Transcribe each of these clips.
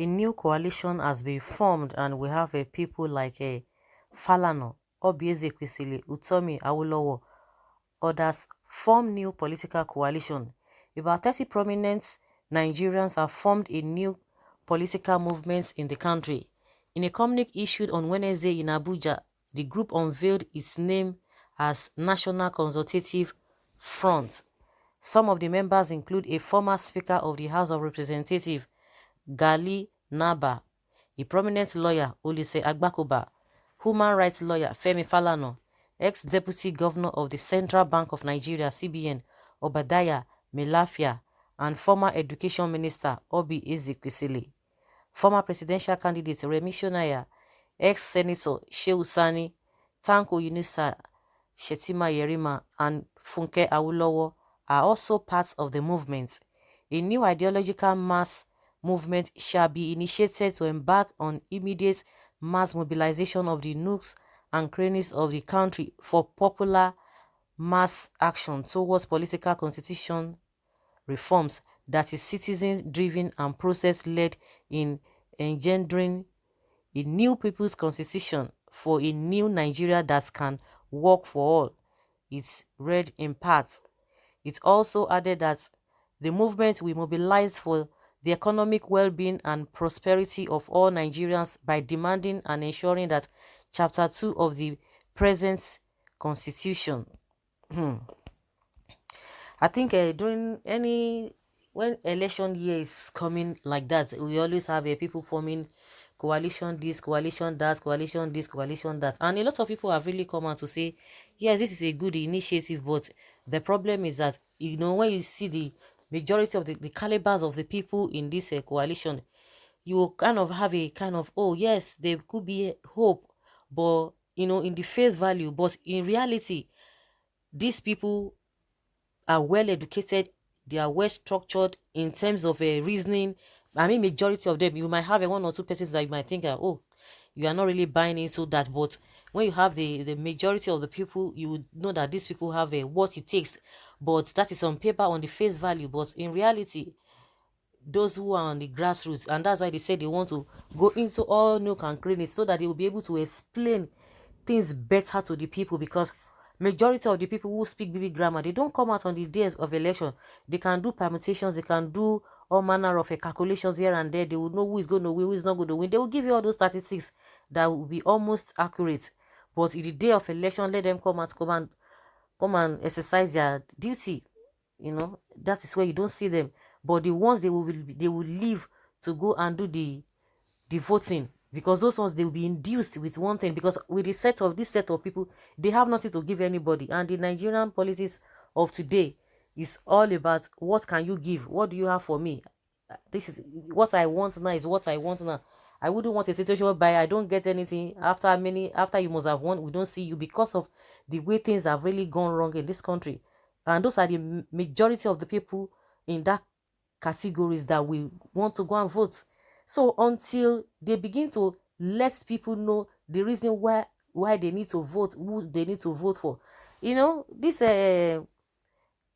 A new coalition has been formed, and we have people like Falana, Ezekwesili, Utomi, Awolowo, others form new political coalition. About 30 prominent Nigerians have formed a new political movement in the country. In a communique issued on Wednesday in Abuja, the group unveiled its name as National Consultative Front. Some of the members include a former Speaker of the House of Representatives, Gali Naba, a prominent lawyer, Olise Agbakoba, human rights lawyer, Femi Falana, ex-deputy governor of the Central Bank of Nigeria, CBN, Obadiah Melafia, and former education minister, Obi Ezekwesili. Former presidential candidate, Remi Shonaya, ex-senator, Shehu Sani, Tanko Yunusa, Shetima Yerima, and Funke Awolowo are also parts of the movement. A new ideological mass movement shall be initiated to embark on immediate mass mobilization of the nooks and crannies of the country for popular mass action towards political constitution reforms that is citizen-driven and process-led in engendering a new people's constitution for a new Nigeria that can work for all. It's read in part. It also added that the movement will mobilize for the economic well-being and prosperity of all Nigerians by demanding and ensuring that Chapter 2 of the present constitution. I think when election year is coming like that, we always have people forming coalition this, coalition that, coalition this, coalition that, and a lot of people have really come out to say, yes, this is a good initiative, but the problem is that, when you see the majority of the calibers of the people in this coalition, you will kind of have a kind of, oh yes, there could be hope, but in the face value, but in reality, these people are well educated, they are well structured in terms of reasoning. I mean, majority of them, you might have one or two persons that you might think, oh, you are not really buying into that, but when you have the majority of the people, you would know that these people have what it takes. But that is on paper, on the face value, but in reality, those who are on the grassroots, and that's why they say they want to go into all nook and crannies so that they will be able to explain things better to the people, because majority of the people who speak BB grammar, they don't come out on the days of election. They can do permutations, they can do all manner of calculations here and there. They will know who is going to win, who is not going to win. They will give you all those statistics that will be almost accurate. But in the day of election, let them come and exercise their duty. That is where you don't see them. But the ones they will leave to go and do the voting, because those ones, they will be induced with one thing, because with this set of people, they have nothing to give anybody. And the Nigerian politics of today is all about, what can you give, what do you have for me? This is what I want now, is what I want now. I wouldn't want a situation whereby I don't get anything after you must have won, we don't see you, because of the way things have really gone wrong in this country. And those are the majority of the people in that categories that we want to go and vote. So until they begin to let people know the reason why they need to vote, who they need to vote for, this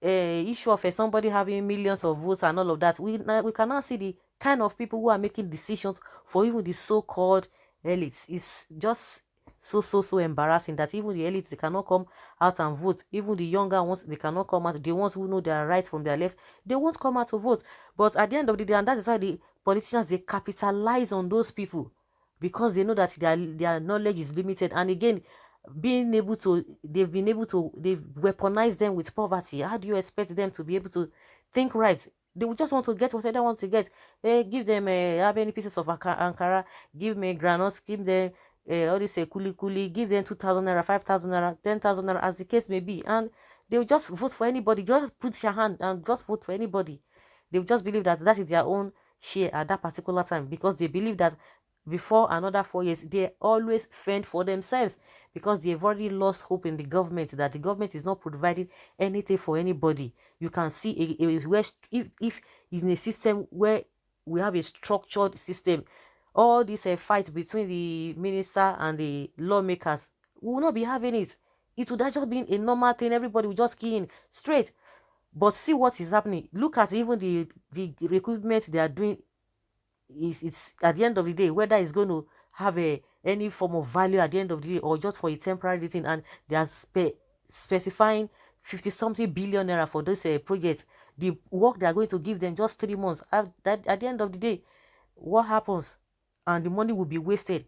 issue of somebody having millions of votes and all of that, we cannot see the kind of people who are making decisions for even the so-called elites. It's just so embarrassing that even the elites, they cannot come out and vote. Even the younger ones, they cannot come out. The ones who know their right from their left, they won't come out to vote. But at the end of the day, and that is why the politicians, they capitalize on those people, because they know that their knowledge is limited. And again, they've weaponized them with poverty. How do you expect them to be able to think right? They will just want to get whatever they want to get. Give them how many pieces of Ankara, give me granules, give them all this kuli, give them 2,000 naira, 5,000 naira, 10,000 naira, as the case may be, and they will just vote for anybody. Just put your hand and just vote for anybody. They will just believe that that is their own share at that particular time, because they believe that before another 4 years, they always fend for themselves, because they've already lost hope in the government, that the government is not providing anything for anybody. You can see if in a system where we have a structured system, all this fight between the minister and the lawmakers, we will not be having it. It would have just been a normal thing. Everybody will just key in straight. But see what is happening. Look at even the recruitment they are doing it's at the end of the day, whether it's going to have any form of value at the end of the day, or just for a temporary thing, and they are specifying 50 something billion naira for this project. The work they are going to give them just 3 months. At the end of the day, what happens? And the money will be wasted.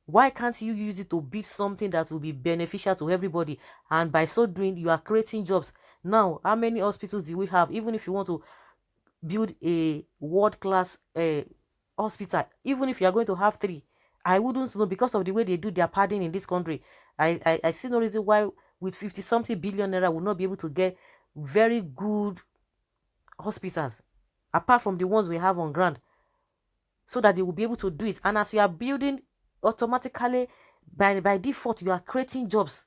Why can't you use it to build something that will be beneficial to everybody? And by so doing, you are creating jobs. Now, how many hospitals do we have? Even if you want to build a world-class hospital, even if you are going to have three, I wouldn't know, because of the way they do their padding in this country. I see no reason why with 50 something billion naira will not be able to get very good hospitals, apart from the ones we have on ground, so that they will be able to do it. And as you are building, automatically by default you are creating jobs.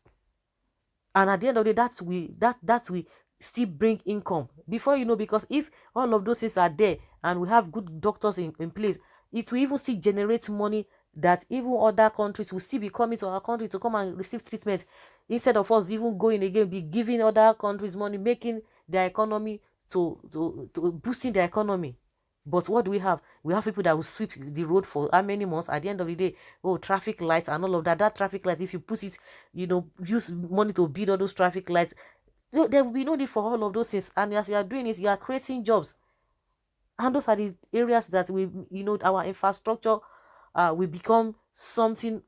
And at the end of the day, that will still bring income before you know, because if all of those things are there and we have good doctors in place, it will even still generate money that even other countries will still be coming to our country to come and receive treatment, instead of us even going again be giving other countries money, making their economy to boosting their economy. But what do we have? We have people that will sweep the road for how many months? At the end of the day, oh, traffic lights and all of that. That traffic light, if you put it, use money to build all those traffic lights, there will be no need for all of those things. And as you are doing this, you are creating jobs. And those are the areas that our infrastructure will become something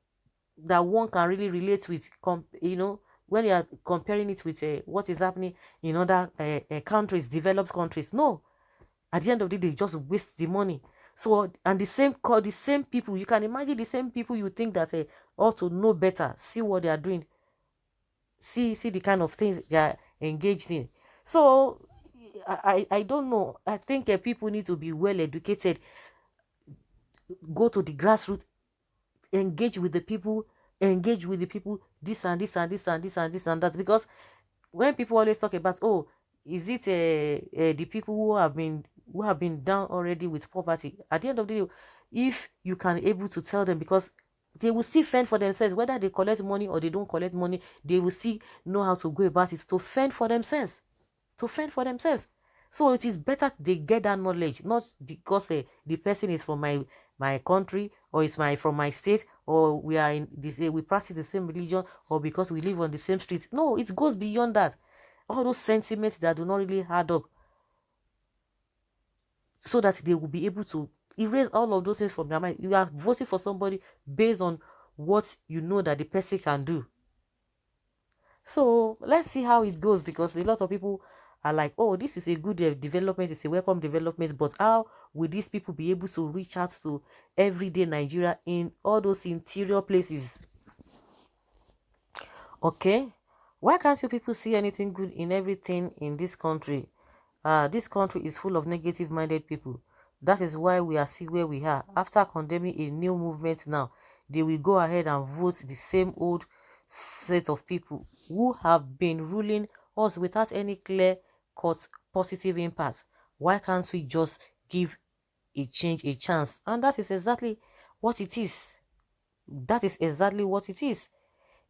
that one can really relate with, when you are comparing it with what is happening in other countries, developed countries. No, at the end of the day, just waste the money. So, and the same people, you can imagine the same people you think that ought to know better, see what they are doing, see the kind of things they are engaged in. So I don't know. I think people need to be well educated, go to the grassroots, engage with the people, this and this and this and this and this and that. Because when people always talk about, oh, is it the people who have been down already with poverty, at the end of the day, if you can able to tell them, because they will still fend for themselves, whether they collect money or they don't collect money, they will still know how to go about it to fend for themselves, so it is better they get that knowledge, not because the person is from my country, or is from my state, or we are in this, we practice the same religion, or because we live on the same street. No, it goes beyond that. All those sentiments that do not really add up, so that they will be able to erase all of those things from their mind. You are voting for somebody based on what you know that the person can do. So let's see how it goes, because a lot of people are like, oh, this is a good development, it's a welcome development, but how will these people be able to reach out to everyday Nigeria in all those interior places? Okay, why can't you people see anything good in everything in this country? This country is full of negative minded people. That is why we are see where we are. After condemning a new movement now, they will go ahead and vote the same old set of people who have been ruling us without any clear cut positive impact. Why can't we just give a change a chance? And that is exactly what it is. That is exactly what it is.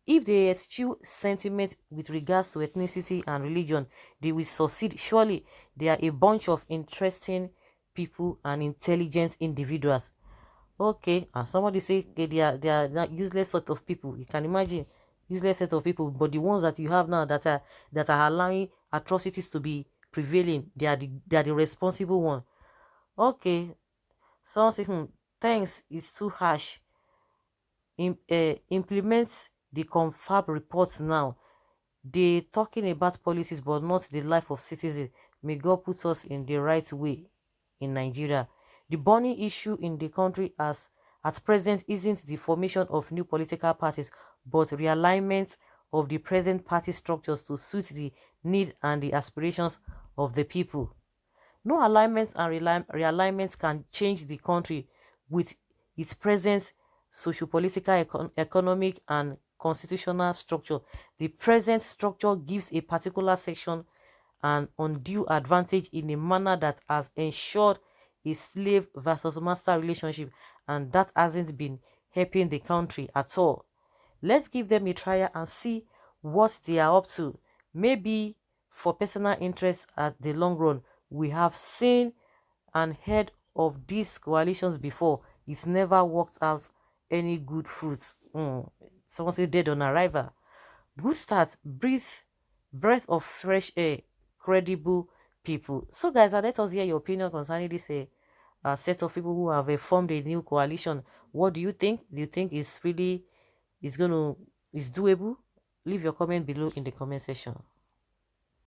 If they eschew sentiment with regards to ethnicity and religion, they will succeed. Surely they are a bunch of interesting people and intelligent individuals. Okay, and somebody say, okay, they are not useless sort of people. You can imagine useless set of people, but the ones that you have now that are allowing atrocities to be prevailing, they are the responsible one. Okay, someone say, thanks is too harsh. Implement the confab reports now. They talking about policies but not the life of citizens. May God put us in the right way in Nigeria. The burning issue in the country at present isn't the formation of new political parties, but realignment of the present party structures to suit the need and the aspirations of the people. No alignments and realignments can change the country with its present socio-political, economic, and constitutional structure. The present structure gives a particular section an undue advantage in a manner that has ensured a slave versus master relationship, and that hasn't been helping the country at all. Let's give them a trial and see what they are up to. Maybe for personal interest at the long run. We have seen and heard of these coalitions before, it's never worked out any good fruits. Someone say dead on arrival. Good start, breath of fresh air, credible people. So guys, let us hear your opinion concerning this set of people who have formed a new coalition. What do you think? Do you think it's really is doable? Leave your comment below in the comment section.